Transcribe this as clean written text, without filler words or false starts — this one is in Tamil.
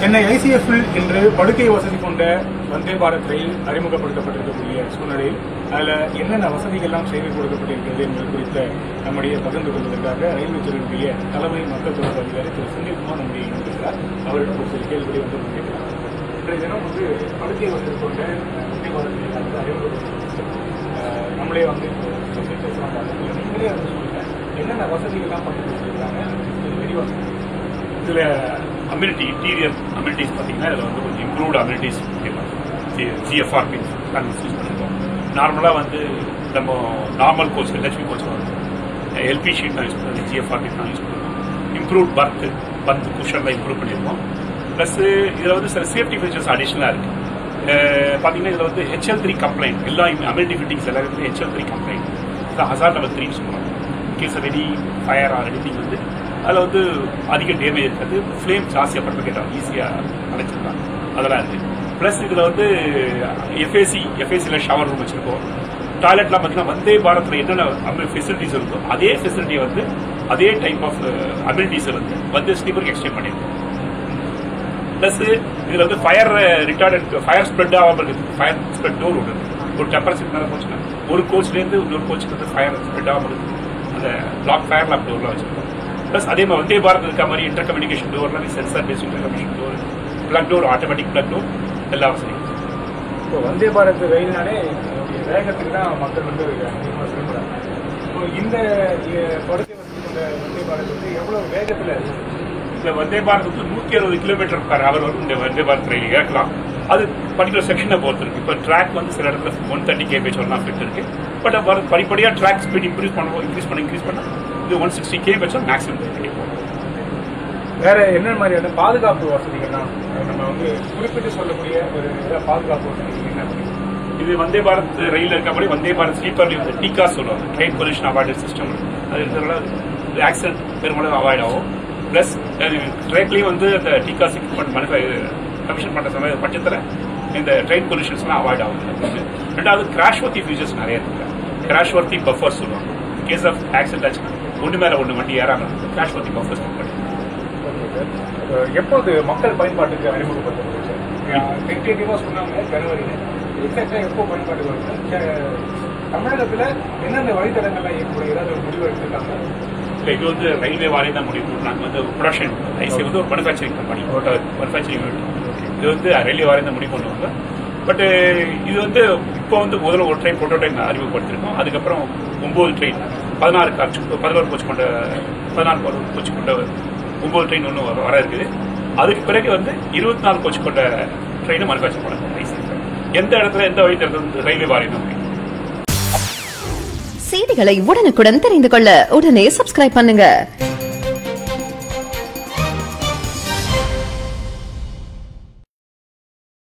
சென்னை ஐசிஎஃப்இல் இன்று படுக்கை வசதி கொண்ட வந்தே பாரத் ரயில் அறிமுகப்படுத்தப்பட்டிருக்கக்கூடிய சூழ்நிலையில் அதில் என்னென்ன வசதிகள்லாம் செய்து கொடுக்கப்பட்டிருக்கிறது என்பது குறித்த நம்முடைய பகிர்ந்து கொள்வதற்காக ரயில்வே துறையினுடைய தலைமை மக்கள் தொடர்பு அதிகாரி திரு செந்தில்குமார் நம்முடைய இணைந்திருக்கிறார். அவரிடம் ஒரு சில கேள்விகளை வந்து கேட்கலாம். இன்றைய தினம் வந்து படுக்கை வசதி கொண்ட வந்தே பாரத் ரயில் வந்து அறிமுகப்படுத்தப்பட்டிருக்கு. நம்மளே வந்து நீங்களே வந்து சொல்லுங்க, என்னென்ன வசதிகள்லாம் பண்ணி கொடுத்துருக்காங்க விரிவாக இதில் அம்யூனிட்டி இன்டீரியர் அம்யூனிட்டிஸ் பார்த்தீங்கன்னா இதில் வந்து கொஞ்சம் improved amenities GFR means use பண்ணியிருக்கோம். நார்மலாக வந்து நம்ம நார்மல் கோச் லட்சுமி கோச் வந்து எல்பி ஷீட் தான் யூஸ் பண்ணுறது, ஜிஎஃப்ஆர் மீட் தான் யூஸ் பண்ணுவோம். இம்ப்ரூவ்ட் பர்த் குஷன்லாம் இம்ப்ரூவ் பண்ணியிருக்கோம். ப்ளஸ் இதில் வந்து சில சேஃப்டி ஃபீச்சர்ஸ் அடிஷ்னலாக இருக்குது. பார்த்தீங்கன்னா இதில் வந்து HL3 கம்ப்ளைண்ட் எல்லா அம்யூனிட்டி ஃபிட்டிங்ஸ் எல்லாருக்குமே HL3 கம்ப்ளைண்ட் இதான் ஹசார்ட் நம்பர் 3 சொல்லுவாங்க. Case of any fire or anything வந்து அதில் வந்து அதிக டேமேஜ் இருக்காது, ஃப்ளேம் ஜாஸ்தியாக பர்ஃபெக்டாக ஈஸியாக அடைச்சிருக்காங்க, அதெல்லாம் இருக்குது. ப்ளஸ் இதில் வந்து எஃப்ஏசியில் ஷவர் ரூம் வச்சுருக்கோம். டாய்லெட்லாம் பார்த்தீங்கன்னா வந்தே பாரத்தில் என்னென்ன ஃபெசிலிட்டிஸ் இருக்கோ அதே ஃபெசிலிட்டியை வந்து அதே டைப் ஆஃப் அபிலிட்டிஸை வந்து ஸ்லீப்பருக்கு எக்ஸ்டெண்ட் பண்ணியிருக்கோம். ப்ளஸ் இதில் வந்து ஃபயர் ரிட்டார்டன்ட் ஃபயர் ஸ்ப்ரெட் ஆகாமல் இருக்குது. ஃபயர் ஸ்ப்ரெட் டோர் ஒன்று ஒரு டெம்பரேச்சர் மேலே போச்சுன்னா ஒரு கோச்லேருந்து இன்னொரு கோச்சுக்கு வந்து ஃபயர் ஸ்ப்ரெட் ஆகாமல் இருக்குது. அந்த பிளாக் ஃபயர் லாக் டோர்லாம் வச்சுருக்கோம். ப்ளஸ் அதே மாதிரி வந்தே பாரத் இருக்க மாதிரி இன்டர் கம்யூனிகேஷன் டோர்லாம் sensor based inter communication door, plug door, automatic plug door எல்லா வசதியும். இப்போ வந்தே பாரத் ரயில்னாலே வேகத்துக்கு தான் மக்கள் வந்து அதிகமாக விரும்புகிறாங்க. இப்போ இந்த படுக்கை வசதி கொண்ட வந்தே பாரத் வந்து எவ்வளோ வேகத்தில் இந்த வந்தே பாரத் வந்து 160 கிலோமீட்டர் பர் ஹவர் வரும் இந்த வந்தே பாரத் ரயில் ஏற்கலாம். அது பர்டிகுலர் செக்ஷனை பொறுத்து இருக்கு. இப்போ ட்ராக் வந்து சில இடத்துல 130 km வரலாம் ஃபிட் இருக்கு. பட் படிப்படியாக ட்ராக் ஸ்பீட் இன்க்ரீஸ் பண்ண இது 160 km மேக்ஸிமம் கிடைக்கும். வேற என்ன மாதிரியான பாதுகாப்பு வசதிகள்லாம் நம்ம வந்து குறிப்பிட்டு சொல்லக்கூடிய ஒரு பாதுகாப்பு வசதிகள் என்ன? இது வந்தே பாரத் ரயில் இருக்கப்படி வந்தே பாரத் ஸ்லீப்பர்லேயும் வந்து டிகா சொல்லுவாங்க, ட்ரெயின் பொல்யூஷன் அவாய்டு சிஸ்டம். அது இருக்கிறதுனால ஆக்சிடென்ட் பெருமளவு அவாய்ட் ஆகும். ப்ளஸ் ட்ரெயின்லேயும் வந்து அந்த டிகா கமிஷன் பண்ணுற பட்சத்தில் இந்த ட்ரெயின் பொல்யூஷன்ஸ்லாம் அவாய்ட் ஆகும். ரெண்டாவது கிராஷ் வர்த்தி ஃபியூச்சர்ஸ் நிறைய இருக்கு. கிராஷ் வர்த்தி பஃபர் சொல்லுவாங்க. கேஸ் ஆஃப் ஆக்சிடென்ட் ஆச்சு ஒன்று மேலே ஒன்று வண்டி ஏறாமல் கிராஷ் வர்த்தி பஃபர்ஸ் பண்ணி எப்போது மக்கள் பயன்பாட்டுக்கு அறிமுகப்படுத்தப்பட்டுச்சு? டென்டேட்டிவாக சொன்னாங்க ஜனவரியில். எக்ஸாக்டாக எப்போ பயன்பாட்டுக்கு வருது? தமிழகத்தில் எந்தெந்த வழித்தடங்கள்லாம் ஏற்படும் ஏதாவது ஒரு முடிவு எடுத்துருக்காங்க? இல்லை, இது வந்து ரயில்வே வாரியம் தான் முடிவு பண்ணுறாங்க. வந்து ப்ரொடக்ஷன் ஐசி வந்து ஒரு மேனுஃபேக்சரிங் கம்பெனி, மேனுஃபேக்சரிங் யூனிட். இது வந்து ரயில்வே வாரியம் தான் முடிவு பண்ணுவாங்க. பட் இது வந்து இப்போ வந்து முதல்ல ஒரு ட்ரெயின் ப்ரோட்டோடைப் அறிமுகப்படுத்திருக்கோம். அதுக்கப்புறம் 9 ட்ரெயின் 11 கோச் கொண்ட 14 கோச் கொண்ட 9 ட்ரெயின் ஒன்று வர இருக்குது. அதுக்கு பிறகு வந்து 24 கோச் கொண்ட ட்ரெயினை மேனுஃபேக்சர் பண்ணுறாங்க. எந்த இடத்துல எந்த வழித்தடத்தில் ரயில்வே வாரியம் தான். செய்திகளை உடனுக்குடன் தெரிந்து கொள்ள உடனே சப்ஸ்கிரைப் பண்ணுங்க.